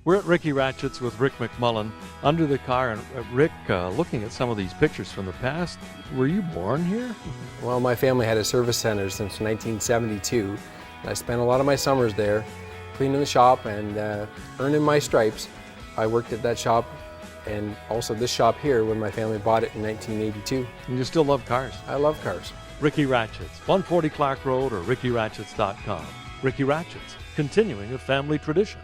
We're at Ricky Ratchets with Rick McMullin under the car. And Rick, looking at some of these pictures from the past, were you born here? Well, my family had a service center since 1972. I spent a lot of my summers there, cleaning the shop and earning my stripes. I worked at that shop and also this shop here when my family bought it in 1982. And you still love cars? I love cars. Ricky Ratchets, 140 Clarke Road or rickyratchets.com. Ricky Ratchets, continuing a family tradition.